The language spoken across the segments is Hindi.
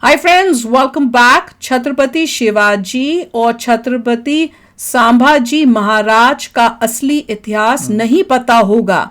Hi friends, welcome back. Chhatrapati Shivaji और छत्रपति संभाजी महाराज का असली इतिहास नहीं पता होगा।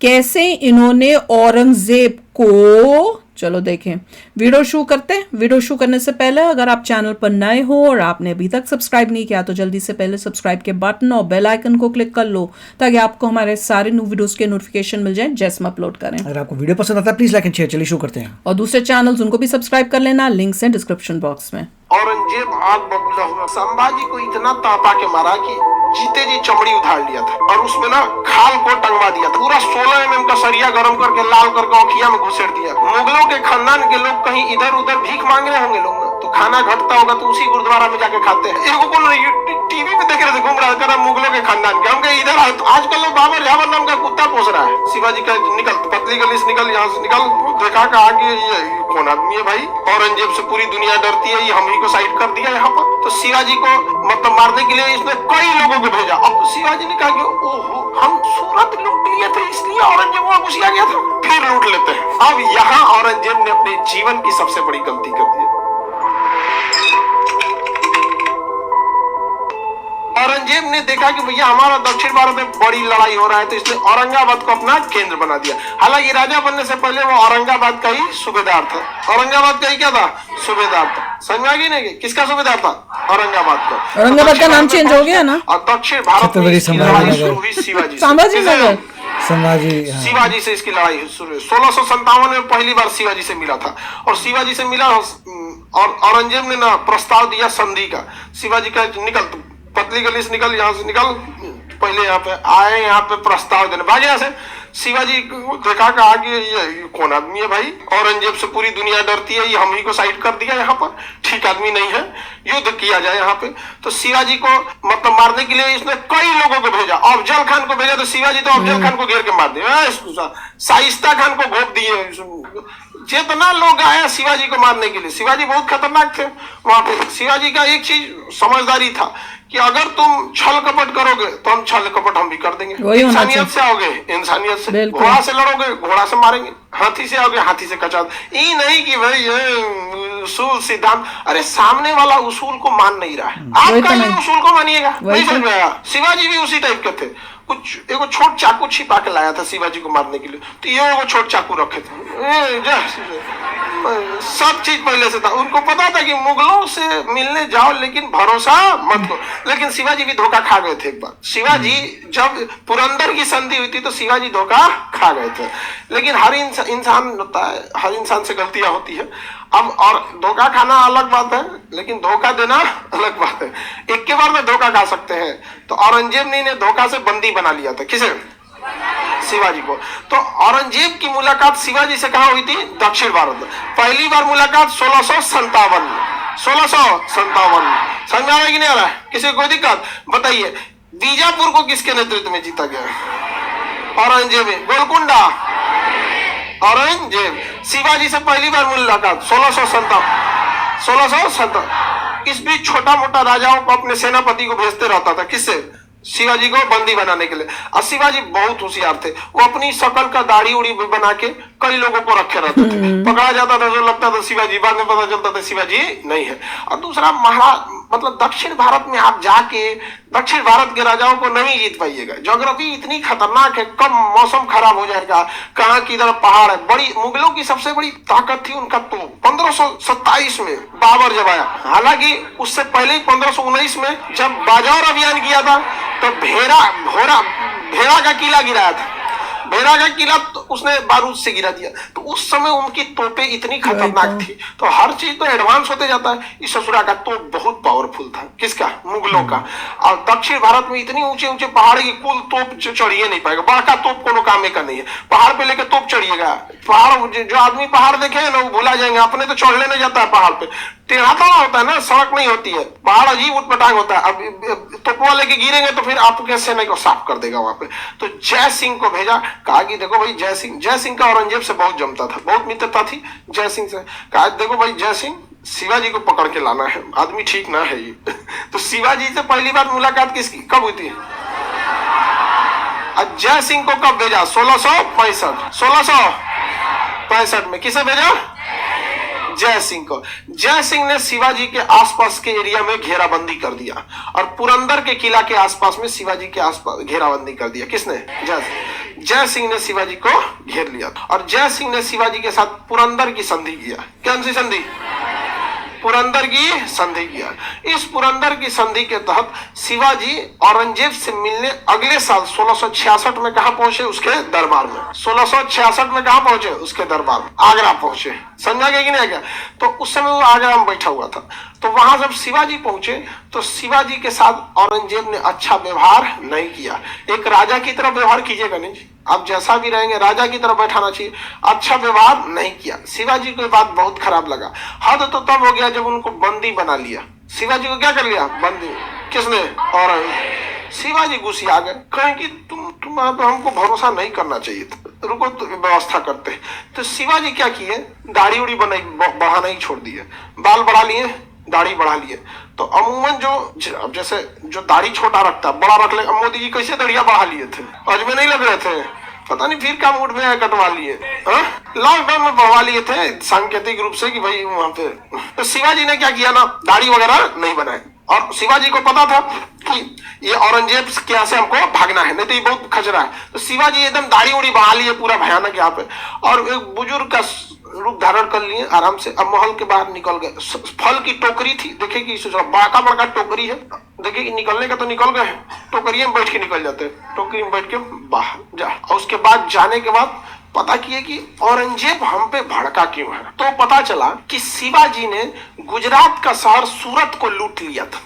कैसे इन्होंने औरंगजेब को, चलो देखें। वीडियो शुरू करते हैं। वीडियो शुरू करने से पहले अगर आप चैनल पर नए हो और आपने अभी तक सब्सक्राइब नहीं किया तो जल्दी से पहले सब्सक्राइब के बटन और बेल आइकन को क्लिक कर लो ताकि आपको हमारे सारे न्यू वीडियोस के नोटिफिकेशन मिल जाए जैसे हम अपलोड करें। अगर आपको वीडियो पसंद आता है प्लीज लाइक एंड शेयर। चलिए शुरू करते हैं। और दूसरे चैनल्स उनको भी सब्सक्राइब कर लेना, लिंक्स हैं डिस्क्रिप्शन बॉक्स में। औरंगजेब आग बबूला हुआ। संभाजी को इतना तापा के मारा कि जीते जी चमड़ी उधार लिया था और उसमें ना खाल को टंगवा दिया था। पूरा 16 mm का सरिया गर्म करके लाल करके औखिया में घुसेड़ दिया। मुगलों के खानदान के लोग कहीं इधर उधर भीख मांग रहे होंगे लोग ना, तो खाना घटता होगा तो उसी गुरुद्वारा में जाके खाते हैं। एगो को टीवी पे देख रहे थे, घूम रहा था मुगलों के खानदान के। हम कहे इधर आजकल लोग बाबर झाबर नाम का कुत्ता पोस रहा है। शिवाजी का निकल, पतली गली से निकल, यहाँ से निकल। देखा का आगे ये कौन आदमी है भाई? औरंगजेब से पूरी दुनिया डरती है, ये हम ही को साइड कर दिया यहाँ पर। तो शिवाजी को मतलब मारने के लिए इसने कई लोगों को भेजा। अब शिवाजी ने कहा कि ओहो, हम सूरत लूट लिए थे इसलिए औरंगजेब वहां घुस गया था, फिर लूट लेते हैं। अब यहाँ औरंगजेब ने अपने जीवन की सबसे बड़ी गलती कर दी। औरंगजेब ने देखा कि भैया हमारा दक्षिण भारत में बड़ी लड़ाई हो रहा है, तो इसने औरंगाबाद को अपना केंद्र बना दिया। हालांकि राजा बनने से पहले वो औरंगाबाद का ही सूबेदार था। औरंगाबाद का ही क्या था? सूबेदार था। समझ में आ गई नहीं? किसका सूबेदार था? औरंगाबाद का। औरंगाबाद का नाम चेंज हो गया ना, और दक्षिण भारत में शिवाजी शिवाजी से इसकी लड़ाई शुरू हुई। 1657 में पहली बार शिवाजी से मिला था और शिवाजी से मिला और औरंगजेब ने ना प्रस्ताव दिया संधि का। शिवाजी का निकल, पतली गली से निकल, यहाँ से निकल, पहले यहाँ पे आए, यहाँ पे प्रस्ताव देने भागे। यहाँ से शिवाजी देखा कि आगे ये कौन आदमी है भाई? औरंगजेब से पूरी दुनिया डरती है, ये हम ही को साइड कर दिया यहाँ पर, ठीक आदमी नहीं है, युद्ध किया जाए यहाँ पे। तो शिवाजी को मतलब मारने के लिए इसने कई लोगों को भेजा। अफजल खान को भेजा तो शिवाजी तो अफजल खान को घेर के मार दिया। शाइस्ता खान को घोप दिए। जितना लोग आया शिवाजी को मारने के लिए। शिवाजी बहुत खतरनाक थे वहां पे। शिवाजी का एक चीज समझदारी था कि अगर तुम छल कपट करोगे तो हम छल कपट हम भी कर देंगे। इंसानियत से आओगे, इंसानियत से। घोड़ा से लड़ोगे, घोड़ा से मारेंगे। हाथी से आओगे, हाथी से कचा। ये नहीं कि भाई ये उसूल सिद्धांत, अरे सामने वाला उसूल को मान नहीं रहा है, आपका ही उसूल को मानिएगा। नहीं समझ में आया? शिवाजी भी उसी टाइप के थे। कुछ एगो छोट चाकू छिपा के लाया था शिवाजी को मारने के लिए, तो ये एगो छोट चाकू रखे थे। सब चीज पहले से था। उनको पता था कि मुगलों से मिलने जाओ लेकिन भरोसा मत करो। लेकिन शिवाजी भी धोखा खा गए थे एक बार। शिवाजी जब पुरंदर की संधि हुई थी तो शिवाजी धोखा खा गए थे। लेकिन हर इंसान होता है, हर इंसान से गलतियां होती है। अब और धोखा खाना अलग बात है, लेकिन धोखा देना अलग बात है। एक के बार में धोखा खा सकते हैं। तो औरंगजेब ने धोखा से बंदी बना लिया था। किसे? शिवाजी को। तो औरंगजेब की मुलाकात शिवाजी से कहाँ हुई थी? दक्षिण भारत में। पहली बार मुलाकात 1657 में। 1657 में। समझ में आ रहा है कि नहीं आ रहा है? किसी को कोई दिक्कत? बताइए, बीजापुर को किसके नेतृत्व में जीता गया? औरंगजेब। गोलकुंडा औरंगजेब। शिवाजी से पहली बार मुलाकात 1657। इस बीच छोटा मोटा राजाओं को अपने सेनापति को भेजते रहता था। किससे? शिवाजी को बंदी बनाने के लिए। और शिवाजी बहुत होशियार थे। वो अपनी शकल का दाढ़ी उड़ी बना के कई लोगों को रखे रहते थे। पकड़ा जाता था जो लगता था शिवाजी, बाद में पता चलता था शिवाजी नहीं है। और दूसरा, मतलब दक्षिण भारत में आप जाके दक्षिण भारत के राजाओं को नहीं जीत पाइएगा। ज्योग्राफी इतनी खतरनाक है, कब मौसम खराब हो जाएगा, कहाँ की तरफ पहाड़ है। बड़ी मुगलों की सबसे बड़ी ताकत थी उनका तोप। 1527 में बाबर जब आया, हालांकि उससे पहले ही 1519 में जब बाजार अभियान किया था तो भेड़ा का किला गिराया था। भेड़ा का किला तो उसने बारूद से गिरा दिया। तो उस समय उनकी तोपें इतनी खतरनाक थी। तो हर चीज तो एडवांस होते जाता है। इस ससुरा का तोप बहुत पावरफुल था। किसका? मुगलों का। और दक्षिण भारत में इतनी ऊंचे ऊंचे पहाड़ की कुल तोप चढ़िए नहीं पाएगा। बड़का तोप कोनो काम का नहीं है। पहाड़ पे लेके तोप चढ़िएगा, पहाड़ जो आदमी पहाड़ देखे ना वो भुला जाएंगे। अपने तो चढ़ लेने जाता है पहाड़ पे, टेढ़ा होता है ना, सड़क नहीं होती है, पहाड़ अजीब उठपटांग होता है। अब तोपवा लेके गिरेंगे तो फिर आपके सेना को साफ कर देगा वहां पे। तो जय सिंह को भेजा। कहा कि देखो भाई, जय सिंह का औरंगजेब से बहुत जमता था, बहुत मित्रता थी जय सिंह से। कहा देखो भाई जय सिंह, शिवाजी को पकड़ के लाना है, आदमी ठीक ना है ये। तो शिवाजी से पहली बार मुलाकात किसकी कब हुई थी? जय सिंह को कब भेजा? 1665 में। किसे भेजा? जय सिंह को। जय सिंह ने शिवाजी के आसपास के एरिया में घेराबंदी कर दिया और पुरंदर के किला के आसपास में शिवाजी के आसपास घेराबंदी कर दिया। किसने? जय सिंह ने शिवाजी को घेर लिया और जय सिंह ने शिवाजी के साथ पुरंदर की संधि किया। कौन सी संधि? पुरंदर की संधि किया। इस पुरंदर की संधि के तहत शिवाजी औरंगजेब से मिलने अगले साल 1666 में कहा पहुंचे? उसके दरबार में। 1666 में कहा पहुंचे? उसके दरबार में, आगरा पहुंचे। समझा गया कि नहीं गया? तो उस समय वो आगरा में बैठा हुआ था। तो वहां जब शिवाजी पहुंचे तो शिवाजी के साथ औरंगजेब ने अच्छा व्यवहार नहीं किया। एक राजा की तरह व्यवहार कीजिएगा नहीं, आप जैसा भी रहेंगे राजा की तरह बैठाना चाहिए। अच्छा व्यवहार नहीं किया। शिवाजी को बात बहुत खराब लगा। हद तो तब हो गया जब उनको बंदी बना लिया। शिवाजी को क्या कर लिया? बंदी। किसने? और शिवाजी गुस्से आ गए, कहें कि तुम हमको भरोसा नहीं करना चाहिए था, रुको तो व्यवस्था करते। तो शिवाजी क्या किए? दाढ़ी उड़ी बढ़ाना ही छोड़ दिए, बाल बढ़ा लिए, दाढ़ी बढ़ा लिए। तो अमूमन जो जैसे जो दाढ़ी छोटा रखता बड़ा रख ले। मोदी जी कैसे दाढ़िया बढ़ा लिए थे? आज में नहीं लग रहे थे, पता नहीं फिर क्या मूड में आया कटवा लिए। लॉकडाउन में बढ़वा लिए थे सांकेतिक रूप से कि भाई वहां पे। तो शिवाजी ने क्या किया ना, दाढ़ी वगैरह नहीं बनाए। और शिवाजी को पता था कि ये औरंगजेब के यहाँ से हमको भागना है, नहीं तो ये बहुत खचरा है। तो शिवाजी एकदम दाढ़ी उड़ी बढ़ा लिए पूरा भयानक यहाँ पे, और एक बुजुर्ग का रूप धारण कर लिए आराम से। अब महल के बाहर निकल गए। फल की टोकरी थी, देखिए कि बड़ा बड़ा टोकरी है, देखिए कि निकलने का तो निकल गए, टोकरी में बैठ के निकल जाते हैं, टोकरी में बैठ के बाहर जा। और उसके बाद जाने के बाद पता किए कि औरंगजेब हम पे भड़का क्यों है। तो पता चला कि शिवाजी ने गुजरात का शहर सूरत को लूट लिया था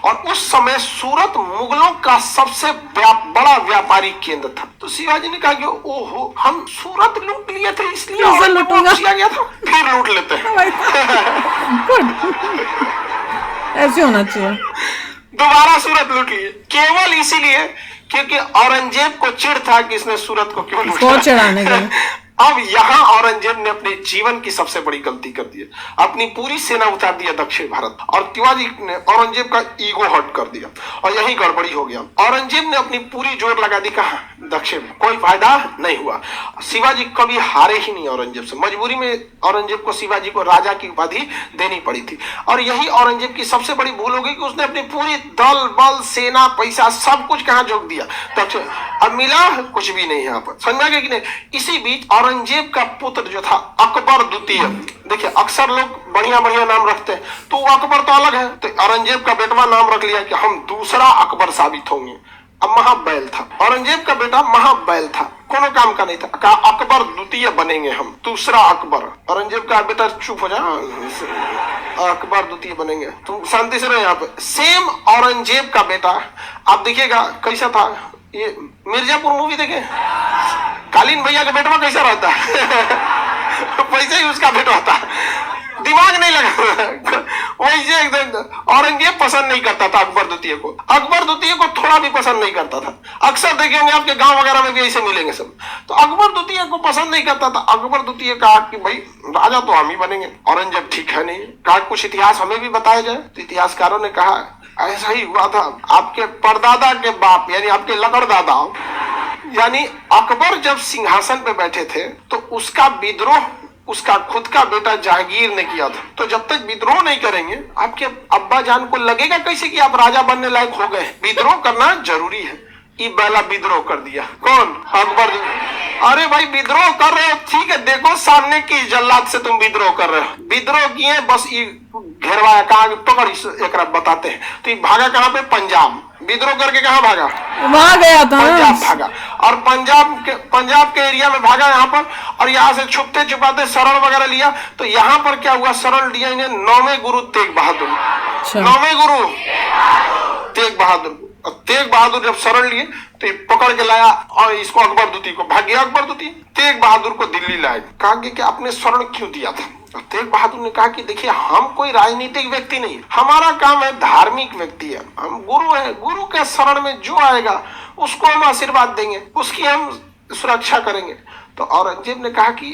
और उस समय सूरत मुगलों का सबसे बड़ा व्यापारिक केंद्र था। तो शिवाजी ने कहा कि ओहो, हम सूरत लूट लिए थे इसलिए किया गया था, फिर लूट लेते हैं। ऐसे होना चाहिए। दोबारा सूरत लूट लिए केवल इसीलिए क्योंकि औरंगजेब को चिढ़ था कि इसने सूरत को क्यों लूटा। अब यहाँ औरंगजेब ने अपने जीवन की सबसे बड़ी गलती कर दी, अपनी पूरी सेना उतार दिया दक्षिण भारत, और शिवाजी ने औरंगजेब का ईगो हर्ट कर दिया और यही गड़बड़ी हो गया। औरंगजेब ने अपनी पूरी जोर लगा दी कहा दक्षिण में, कोई फायदा नहीं हुआ। शिवाजी कभी हारे ही नहीं औरंगजेब से। मजबूरी में औरंगजेब को शिवाजी को राजा की उपाधि देनी पड़ी थी, और यही औरंगजेब की सबसे बड़ी भूल हो गई कि उसने अपनी पूरी दल बल सेना पैसा सब कुछ कहाँ झोंक दिया दक्षिण। अब मिला कुछ भी नहीं यहाँ पर, समझा गया कि नहीं। इसी बीच औरंगजेब का पुत्र जो था अकबर द्वितीय, देखिए अक्सर लोग बढ़िया बढ़िया नाम रखते हैं, तो अकबर तो अलग है, तो औरंगजेब का बेटवा नाम रख लिया कि हम दूसरा अकबर साबित होंगे। अब महाबैल था, औरंगजेब का बेटा महाबैल था, कोनो काम का नहीं था, कहा अकबर द्वितीय बनेंगे हम, दूसरा अकबर। औरंगजेब का बेटा चुप हो जा, अकबर द्वितीय बनेंगे, तुम शांति से रहो यहाँ पे। सेम औरंगजेब का बेटा, आप देखिएगा कैसा था, ये मिर्जापुर मूवी देखे, कालीन भैया का बेटवा कैसा रहता है वैसे ही उसका बेटा होता, दिमाग नहीं लगा वैसे एकदम। औरंगजेब पसंद नहीं करता था अकबर द्वितीय को, अकबर द्वितीय को थोड़ा भी पसंद नहीं करता था। अक्सर देखेंगे आपके गांव वगैरह में भी ऐसे मिलेंगे सब। तो अकबर द्वितीय को पसंद नहीं करता था। अकबर द्वितीय कहा कि भाई राजा तो हम ही बनेंगे, औरंगजेब ठीक है नहीं, कहा कुछ इतिहास हमें भी बताया जाए। तो इतिहासकारों ने कहा ऐसा ही हुआ था, आपके परदादा के बाप यानी आपके लकड़दादा यानी अकबर जब सिंहासन पे बैठे थे तो उसका विद्रोह उसका खुद का बेटा जहांगीर ने किया था। तो जब तक विद्रोह नहीं करेंगे आपके अब्बा जान को लगेगा कैसे कि आप राजा बनने लायक हो गए। विद्रोह करना जरूरी है। ये पहला विद्रोह कर दिया कौन? अकबर। अरे भाई विद्रोह कर रहे हो ठीक है, देखो सामने की जल्लाद से तुम विद्रोह कर रहे हो, विद्रोह किए बस ये घेरवाया, कहा पकड़ एक बताते हैं। तो ये भागा कहाँ पे? पंजाब। विद्रोह करके कहाँ भागा? वहां गया था, पंजाब भागा, और पंजाब के एरिया में भागा यहाँ पर, और यहाँ से छुपते छुपाते शरण वगैरह लिया। तो यहाँ पर क्या हुआ, शरण लिया इन्हें 9वें गुरु तेग बहादुर। 9वें गुरु तेग बहादुर। तेग बहादुर जब शरण लिए तो ये पकड़ के लाया और इसको अकबर द्वितीय को, भाग गया अकबर द्वितीय, तेग बहादुर को दिल्ली लाए। कहा कि आपने शरण क्यों दिया था? तेग बहादुर ने कहा कि देखिए हम कोई राजनीतिक व्यक्ति नहीं, हमारा काम है धार्मिक व्यक्ति है, हम गुरु है, गुरु के शरण में जो आएगा उसको हम आशीर्वाद देंगे, उसकी हम सुरक्षा करेंगे। तो औरंगजेब ने कहा कि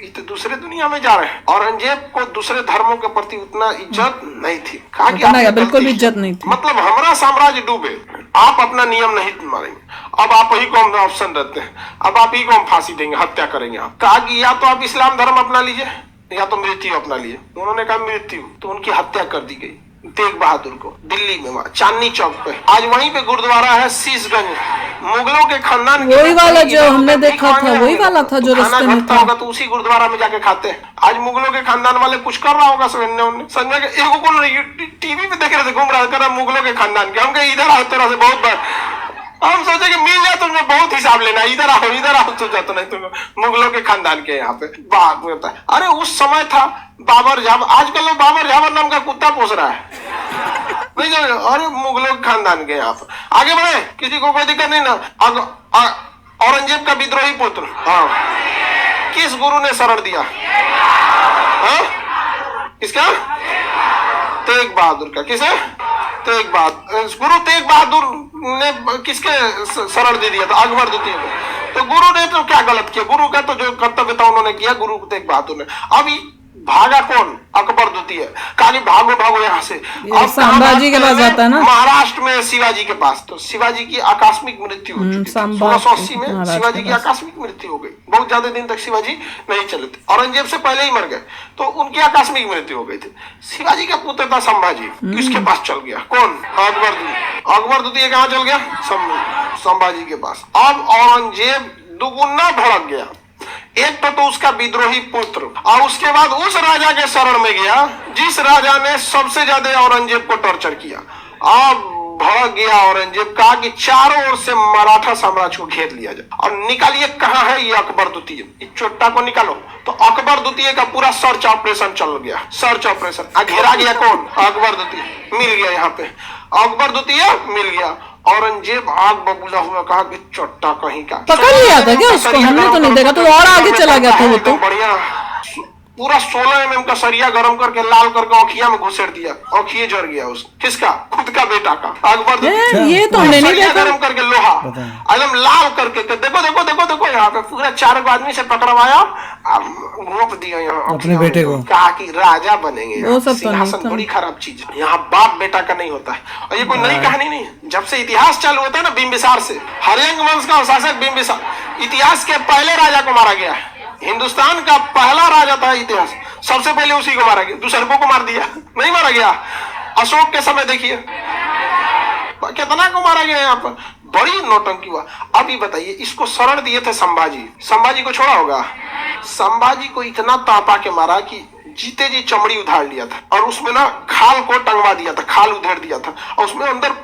ये तो दूसरे दुनिया में जा रहे हैं। औरंगजेब को दूसरे धर्मों के प्रति उतना इज्जत नहीं थी। कहा कि बिल्कुल इज्जत नहीं थी, मतलब हमारा साम्राज्य डूबे, आप अपना नियम नहीं मानेंगे, अब आप ही को हम ऑप्शन देते हैं, अब आप ही को हम फांसी देंगे, हत्या करेंगे। आप कहा कि या तो आप इस्लाम धर्म अपना लीजिए या तो मृत्यु अपना लिए। उन्होंने कहा मृत्यु, तो उनकी हत्या कर दी गई तेग बहादुर को दिल्ली में, वहां चांदनी चौक पे। आज वहीं पे गुरुद्वारा है शीशगंज। मुगलों के खानदान वही वाला जो हमने देखा था, वही वाला था जो रास्ते में था। होगा तो उसी गुरुद्वारा में जाके खाते हैं। आज मुगलों के खानदान वाले कुछ कर रहा होगा संजय के एगो को टीवी पे देख रहे थे, घूम रहा कर मुगलों के खानदान के। हम कहे इधर आओ, तेरा से बहुत बार हम सोचे कि मिल जाए तुमने बहुत हिसाब लेना, इधर आओ तो जाते नहीं तुम मुगलों के खानदान के यहाँ पे बात होता है। अरे उस समय था बाबर जाबर, आजकल लोग बाबर जाबर नाम का कुत्ता पोस रहा है, नहीं जाने। अरे मुगलों के खानदान के यहाँ पर आगे बढ़े, किसी को कोई दिक्कत नहीं ना। औरंगजेब का विद्रोही पुत्र, हाँ, किस गुरु ने शरण दिया? हाँ? किसका? तेग बहादुर का। किसे? तेग बहादुर। गुरु तेग बहादुर ने किसके शरण दे दिया था? अकबर द्वितीय को। तो गुरु ने तो क्या गलत किया? गुरु का तो जो कर्तव्य था उन्होंने किया, गुरु तेग बहादुर ने। अभी भागा कौन? अकबर द्वितीय। कहा भागो भागो यहाँ से। अब संभाजी के पास जाता है ना, महाराष्ट्र में शिवाजी के पास। तो शिवाजी की आकस्मिक मृत्यु हो चुकी। 1680 में शिवाजी की आकस्मिक मृत्यु हो गई। बहुत ज्यादा दिन तक शिवाजी नहीं चले थे, औरंगजेब से पहले ही मर गए, तो उनकी आकस्मिक मृत्यु हो गई थी। शिवाजी का पुत्र था संभाजी, किसके पास चल गया? कौन? अकबर द्वितीय। अकबर द्वितीय कहाँ चल गया? संभाजी के पास। अब औरंगजेब दुगुना भड़क गया। एक तो उसका विद्रोही पुत्र, और उसके बाद उस राजा के शरण में गया जिस राजा ने सबसे ज्यादा औरंगजेब को टॉर्चर किया। अब भड़क गया औरंगजेब, कहा कि चारों ओर से मराठा साम्राज्य को घेर लिया जाए और निकालिए कहाँ है ये अकबर द्वितीय, इस चोट्टा को निकालो। तो अकबर द्वितीय का पूरा सर्च ऑपरेशन चल गया। सर्च ऑपरेशन घेरा गया। कौन? अकबर द्वितीय। मिल गया यहाँ पे अकबर द्वितीय, मिल गया। औरंगजेब आग बबूला हुआ, कहा कि चट्टा कहीं का। पकड़ लिया था क्या उसको? हमने तो नहीं देखा, तो और आगे चला गया था वो तो। बढ़िया पूरा 16 mm का सरिया गरम करके लाल करके औखिया में घुसेड़ दिया, औखिए जर गया उस। किसका? खुद का बेटा का। अकबर ये तो हमने नहीं देखा। गरम करके लोहा एकदम लाल करके, देखो देखो देखो देखो यहाँ पे पूरा 4 आदमी से पकड़वाया, घोंप दिया यहाँ अपने बेटे को। कहा कि राजा बनेंगे। वो सब सिंहासन बड़ी खराब चीज है, यहाँ बाप बेटा का नहीं होता है। और ये कोई नई कहानी नहीं है, जब से इतिहास चालू होता है ना बिंबिसार से, हर्यंक वंश का शासक बिंबिसार, इतिहास के पहले राजा को मारा गया है। हिंदुस्तान का पहला राजा था इतिहास, सबसे पहले उसी को मारा गया। दूसरों को मार दिया, नहीं मारा गया। अशोक के समय देखिए कितना को मारा गया यहाँ पर, बड़ी नौटंकी हुआ। अभी बताइए, इसको शरण दिए थे संभाजी, संभाजी को छोड़ा होगा? संभाजी को इतना तापा के मारा कि जीते जी चमड़ी उधार लिया था, और उसमें ना खाल को टंगवा दिया था, खाल उधेड़ दिया था, और उसमें अंदर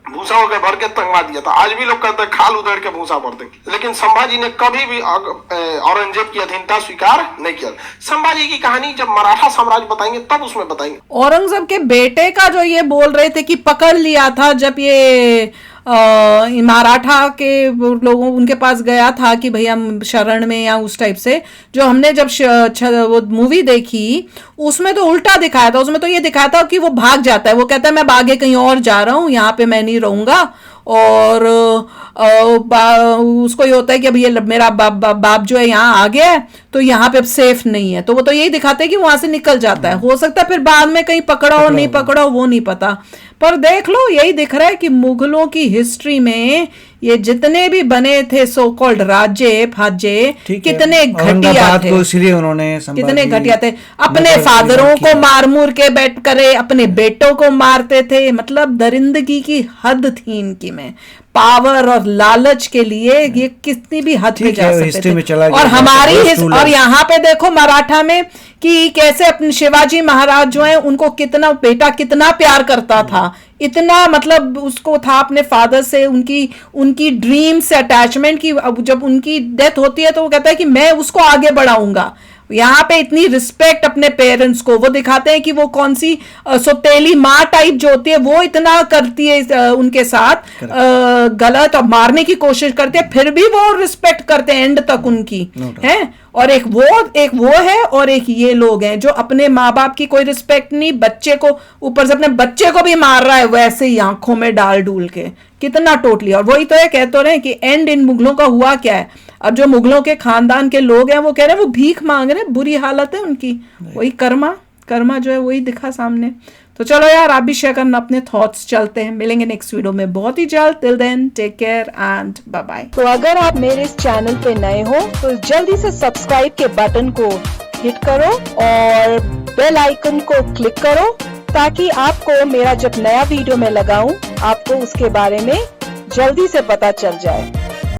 भूसा होकर भर के टंगवा दिया था। आज भी लोग कहते हैं खाल उधेड़ के भूसा भर देंगे, लेकिन संभाजी ने कभी भी औरंगजेब की अधीनता स्वीकार नहीं किया। संभाजी की कहानी जब मराठा साम्राज्य बताएंगे तब उसमें बताएंगे। औरंगजेब के बेटे का जो ये बोल रहे थे कि पकड़ लिया था, जब ये मराठा के लोगों उनके पास गया था कि भैया शरण में या उस टाइप से, जो हमने जब वो मूवी देखी उसमें तो उल्टा दिखाया था। उसमें तो ये दिखाया था कि वो भाग जाता है, वो कहता है मैं आगे कहीं और जा रहा हूँ, यहाँ पे मैं नहीं रहूंगा। और उसको ये होता है कि अब ये मेरा बाप जो है यहाँ आ गया है, तो यहाँ पे अब सेफ नहीं है, तो वो तो यही दिखाते हैं कि वहां से निकल जाता है। हो सकता है फिर बाद में कहीं पकड़ा हो नहीं पकड़ा हो वो नहीं पता, पर देख लो यही दिख रहा है कि मुगलों की हिस्ट्री में ये जितने भी बने थे सो कॉल्ड राज्य भाज्य कितने घटिया थे, इसलिए उन्होंने कितने घटिया थे। अपने फादरों को मार मूर के बैठ करे, अपने बेटों को मारते थे, मतलब दरिंदगी की हद थी इनकी में। पावर और लालच के लिए ये कितनी भी हद पे जा सकते थे। और हमारी और यहाँ पे देखो मराठा में कि कैसे अपने शिवाजी महाराज जो है उनको कितना बेटा कितना प्यार करता था, इतना मतलब उसको था अपने फादर से, उनकी ड्रीम से अटैचमेंट की। अब जब उनकी डेथ होती है तो वो कहता है कि मैं उसको आगे बढ़ाऊंगा। यहाँ पे इतनी रिस्पेक्ट अपने पेरेंट्स को, वो दिखाते हैं कि वो कौन सी सौतेली माँ टाइप जो होती है वो इतना करती है उनके साथ गलत और मारने की कोशिश करते हैं, फिर भी वो रिस्पेक्ट करते हैं एंड तक उनकी है। और एक वो है और एक ये लोग हैं जो अपने माँ बाप की कोई रिस्पेक्ट नहीं, बच्चे को ऊपर से अपने बच्चे को भी मार रहा है वैसे ही आंखों में डाल डूल के, कितना टोटली। और वही तो है, कहते रहे कि एंड इन मुगलों का हुआ क्या है। अब जो मुगलों के खानदान के लोग हैं वो कह रहे हैं वो भीख मांग रहे हैं, बुरी हालत है उनकी। वही कर्मा जो है वही दिखा सामने। तो चलो यार आप भी शेयर करना अपने थॉट्स। चलते हैं, मिलेंगे नेक्स्ट वीडियो में बहुत ही जल्द। Till then take care and bye bye. तो अगर आप मेरे इस चैनल पे नए हो तो जल्दी से सब्सक्राइब के बटन को हिट करो और बेल आइकन को क्लिक करो ताकि आपको मेरा जब नया वीडियो मैं लगाऊं आपको उसके बारे में जल्दी से पता चल जाए।